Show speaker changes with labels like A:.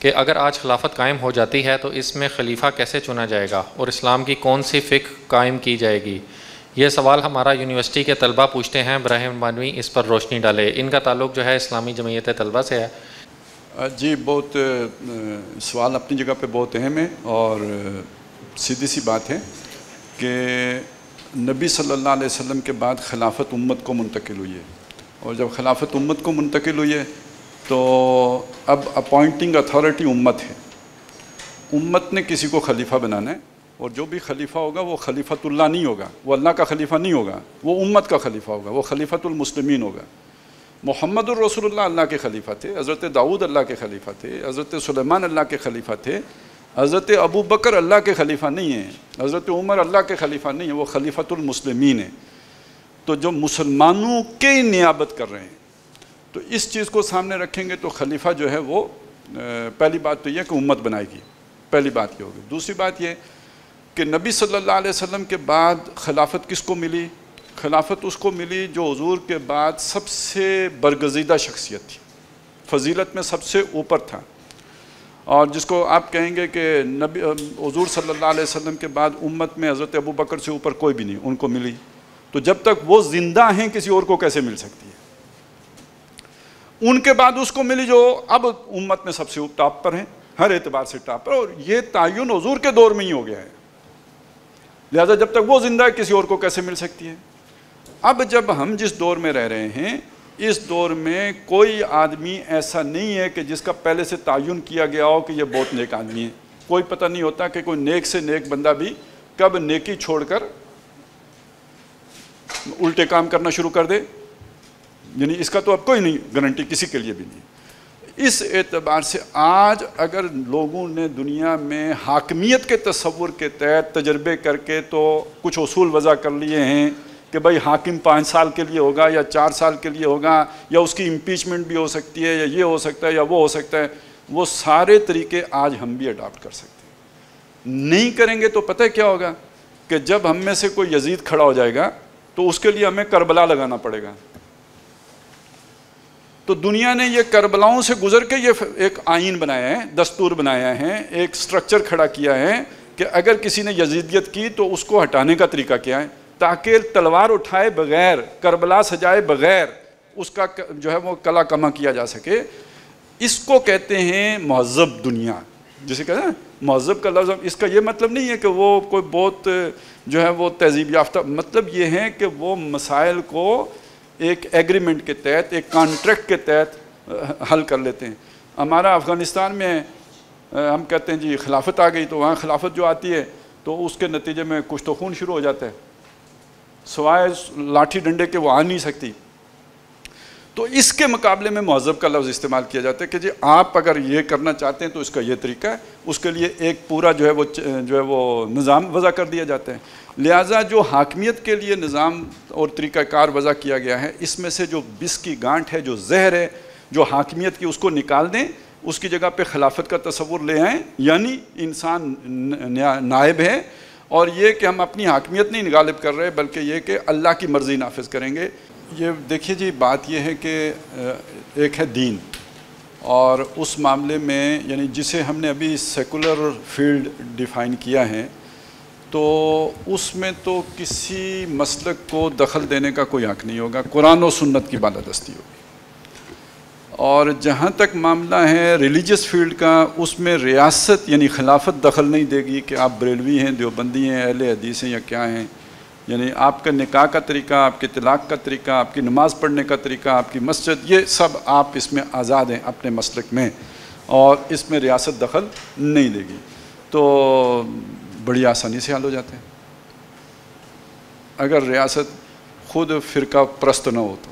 A: कि अगर आज खिलाफत कायम हो जाती है तो इसमें खलीफा कैसे चुना जाएगा और इस्लाम की कौन सी फ़िक्र कायम की जाएगी। ये सवाल हमारा यूनिवर्सिटी के तलबा पूछते हैं। बराह मानवी इस पर रोशनी डाले। इनका ताल्लुक़ जो है इस्लामी जमीयत तलबा से है।
B: जी, बहुत सवाल अपनी जगह पे बहुत अहम है और सीधी सी बात है कि नबी सल्लल्लाहु अलैहि वसल्लम के बाद खिलाफत उम्मत को मुंतकिल हुई है और जब खिलाफत उम्मत को मुंतकिल हुई है तो अब अपॉइंटिंग अथॉरिटी उम्मत है। उम्मत ने किसी को खलीफा बनाना है और जो भी खलीफा होगा वो खलीफतुल्लाह नहीं होगा, वो अल्लाह का खलीफा नहीं होगा, वो उम्मत का खलीफा होगा, वो खलीफतुल मुस्लिमीन होगा। मुहम्मदुर रसूलुल्लाह अल्लाह के खलीफा थे, हज़रत दाऊद अल्लाह के खलीफा थे, हज़रत सुलेमान अल्लाह के खलीफा थे, हज़रत अबू बकर अल्लाह के खलीफा नहीं है, हज़रत उमर अल्लाह के खलीफा नहीं है, वो खलीफतुल मुस्लिमीन है। तो जो मुसलमानों के नियाबत कर रहे हैं तो इस चीज़ को सामने रखेंगे तो खलीफा जो है वो पहली बात तो यह कि उम्मत बनाएगी, पहली बात ये होगी। दूसरी बात ये कि नबी सल्लल्लाहु अलैहि वसल्लम के बाद खिलाफत किसको मिली? खिलाफत उसको मिली जो हुजूर के बाद सबसे बरगज़ीदा शख्सियत थी, फजीलत में सबसे ऊपर था और जिसको आप कहेंगे कि नबी हुजूर सल्लल्लाहु अलैहि वसल्लम के बाद उम्मत में हज़रत अबू बकर से ऊपर कोई भी नहीं, उनको मिली। तो जब तक वो ज़िंदा हैं किसी और को कैसे मिल सकती है? उनके बाद उसको मिली जो अब उम्मत में सबसे टॉप पर हैं, हर एतबार से टॉप पर, और ये तायुन हुजूर के दौर में ही हो गया है। लिहाजा जब तक वो जिंदा है किसी और को कैसे मिल सकती है? अब जब हम जिस दौर में रह रहे हैं इस दौर में कोई आदमी ऐसा नहीं है कि जिसका पहले से तायुन किया गया हो कि ये बहुत नेक आदमी है। कोई पता नहीं होता कि कोई नेक से नेक बंदा भी कब नेकी छोड़कर उल्टे काम करना शुरू कर दे, यानी इसका तो अब कोई नहीं गारंटी किसी के लिए भी नहीं। इस एतबार से आज अगर लोगों ने दुनिया में हाकमियत के तस्वुर के तहत तजर्बे करके तो कुछ उसूल वज़ा कर लिए हैं कि भाई हाकिम 5 साल के लिए होगा या 4 साल के लिए होगा या उसकी इम्पीचमेंट भी हो सकती है या ये हो सकता है या वो हो सकता है, वो सारे तरीके आज हम भी अडॉप्ट कर सकते हैं। नहीं करेंगे तो पता है क्या होगा कि जब हम में से कोई यजीद खड़ा हो जाएगा तो उसके लिए हमें करबला लगाना पड़ेगा। तो दुनिया ने ये करबलाओं से गुजर के ये एक आइन बनाया है, दस्तूर बनाया है, एक स्ट्रक्चर खड़ा किया है कि अगर किसी ने यजीदियत की तो उसको हटाने का तरीका क्या है, ताकि तलवार उठाए बगैर, करबला सजाए बगैर उसका जो है वो कला कमा किया जा सके। इसको कहते हैं महज़ब दुनिया, जिसे कहते हैं महज़ब का लफ्ज़। इसका ये मतलब नहीं है कि वो कोई बहुत जो है वो तहजीब याफ्ता, मतलब ये है कि वो मसाइल को एक एग्रीमेंट के तहत, एक कॉन्ट्रैक्ट के तहत हल कर लेते हैं। हमारा अफ़गानिस्तान में हम कहते हैं जी खिलाफत आ गई, तो वहाँ खिलाफत जो आती है तो उसके नतीजे में कुछ तो खून शुरू हो जाता है, सवाए लाठी डंडे के वो आ नहीं सकती। तो इसके मुकाबले में महज़ब का लफ्ज़ इस्तेमाल किया जाता है कि जी आप अगर ये करना चाहते हैं तो इसका ये तरीका है, उसके लिए एक पूरा जो है वो निज़ाम वज़ा कर दिया जाता है। लिहाजा जो हाकमियत के लिए निज़ाम और तरीक़ाकार वज़ा किया गया है, इसमें से जो बिस की गांठ है, जो जहर है जो हाकमियत की, उसको निकाल दें, उसकी जगह पे खिलाफत का तस्वुर ले आएँ, यानी इंसान नायब है और ये कि हम अपनी हाकमियत नहीं गालिब कर रहे बल्कि ये कि अल्लाह की मर्ज़ी नाफिज करेंगे। ये देखिए जी, बात यह है कि एक है दीन और उस मामले में यानी जिसे हमने अभी सेकुलर फील्ड डिफ़ाइन किया है तो उसमें तो किसी मसलक को दखल देने का कोई हक़ नहीं होगा, कुरान और सुन्नत की बालादस्ती होगी। और जहाँ तक मामला है रिलीजियस फील्ड का, उसमें रियासत यानी खिलाफत दखल नहीं देगी कि आप बरेलवी हैं, देवबंदी हैं, अहले हदीस हैं या क्या हैं। यानी आपका निकाह का तरीका, आपके तलाक़ का तरीका, आपकी नमाज़ पढ़ने का तरीका, आपकी मस्जिद, ये सब आप इसमें आज़ाद हैं अपने मसलक में और इसमें रियासत दखल नहीं देगी। तो बड़ी आसानी से हल हो जाते हैं अगर रियासत खुद फ़िरका परस्त न हो तो।